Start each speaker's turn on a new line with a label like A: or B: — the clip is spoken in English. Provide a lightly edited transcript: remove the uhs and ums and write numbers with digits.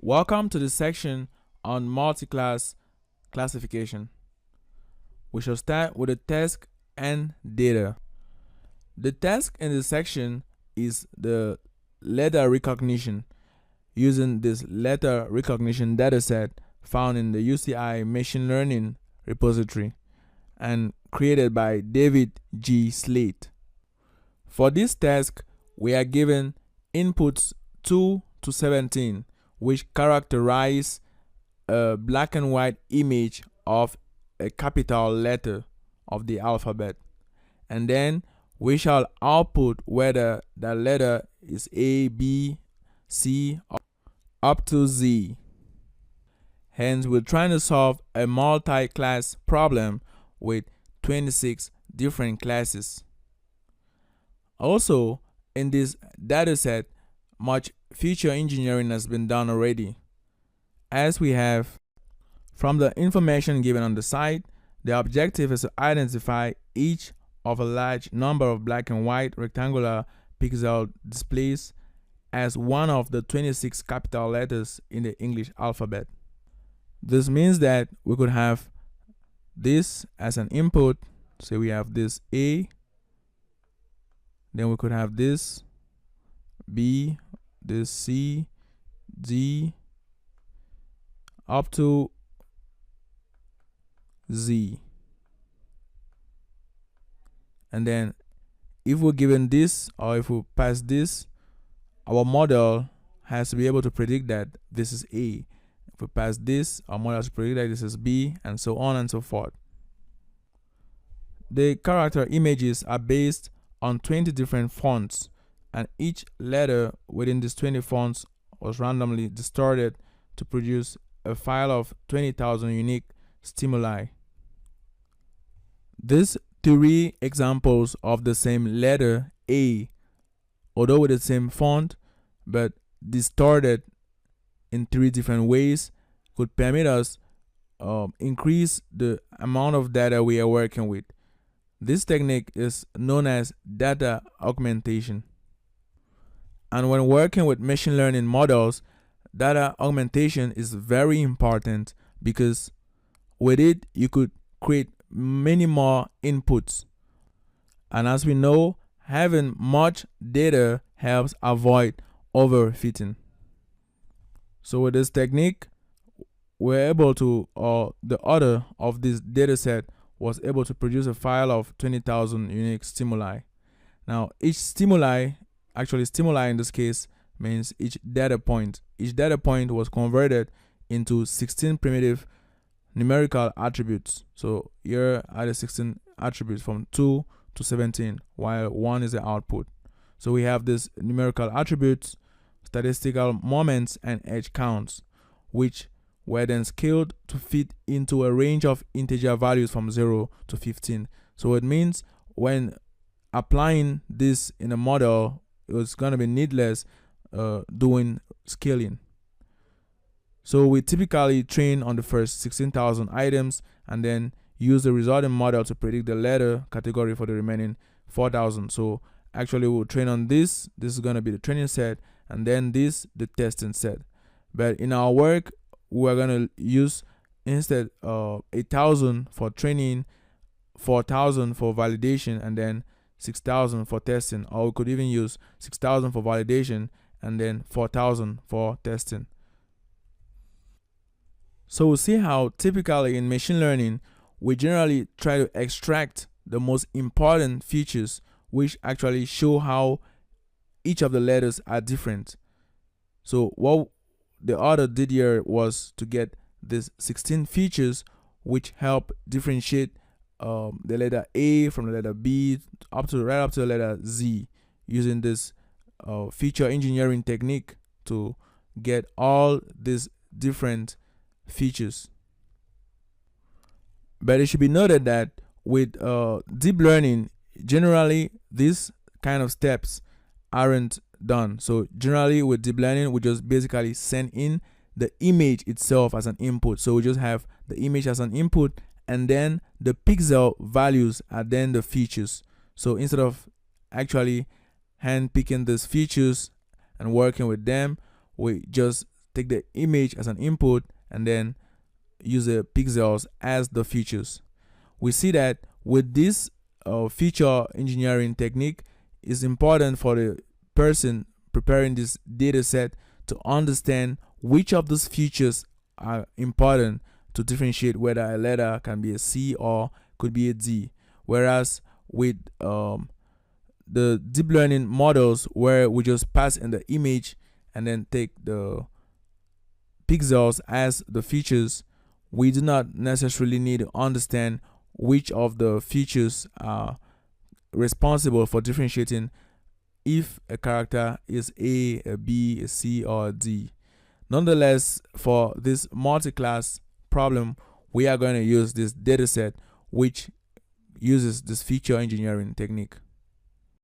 A: Welcome to the section on multi-class classification. We shall start with the task and data. The task in this section is the letter recognition using this letter recognition dataset found in the UCI machine learning repository and created by David G. Slate. For this task, we are given inputs 2 to 17, which characterize a black and white image of a capital letter of the alphabet. And then we shall output whether the letter is A, B, C, up to Z. Hence, we're trying to solve a multi-class problem with 26 different classes. Also, in this dataset, much feature engineering has been done already. As we have from the information given on the site, the objective is to identify each of a large number of black and white rectangular pixel displays as one of the 26 capital letters in the English alphabet. This means that we could have this as an input. So we have this A, then we could have this B, this C, D, up to Z. And then if we're given this, or if we pass this, our model has to be able to predict that this is A. If we pass this, our model has to predict that this is B, and so on and so forth. The character images are based on 20 different fonts, and each letter within these 20 fonts was randomly distorted to produce a file of 20,000 unique stimuli. These three examples of the same letter A, although with the same font but distorted in three different ways, could permit us increase the amount of data we are working with. This technique is known as data augmentation. And when working with machine learning models, data augmentation is very important because with it you could create many more inputs. And as we know, having much data helps avoid overfitting. So with this technique, we're able to, or the author of this dataset was able to produce a file of 20,000 unique stimuli. Now, each stimuli, actually stimuli in this case, means each data point. Each data point was converted into 16 primitive numerical attributes. So here are the 16 attributes from 2 to 17, while 1 is the output. So we have these numerical attributes, statistical moments, and edge counts, which were then scaled to fit into a range of integer values from 0 to 15. So it means when applying this in a model, it's going to be needless doing scaling. So we typically train on the first 16,000 items and then use the resulting model to predict the letter category for the remaining 4,000. So actually we'll train on this. This is going to be the training set, and then this, the testing set. But in our work, we're going to use instead 8,000 for training, 4,000 for validation, and then 6,000 for testing. Or we could even use 6,000 for validation and then 4,000 for testing. So we'll see how typically in machine learning, we generally try to extract the most important features which actually show how each of the letters are different. So what the author did here was to get these 16 features which help differentiate the letter A from the letter B right up to the letter Z, using this feature engineering technique to get all these different features. But it should be noted that with deep learning, generally these kind of steps aren't done. So generally with deep learning, we just basically send in the image itself as an input. So we just have the image as an input, and then the pixel values are then the features. So instead of actually hand picking these features and working with them, we just take the image as an input and then use the pixels as the features. We see that with this feature engineering technique, it's important for the person preparing this data set to understand which of those features are important to differentiate whether a letter can be a C or could be a D. Whereas with the deep learning models, where we just pass in the image and then take the pixels as the features, we do not necessarily need to understand which of the features are responsible for differentiating if a character is A, a B, a C, or a D. Nonetheless, for this multi-class problem, we are going to use this dataset which uses this feature engineering technique.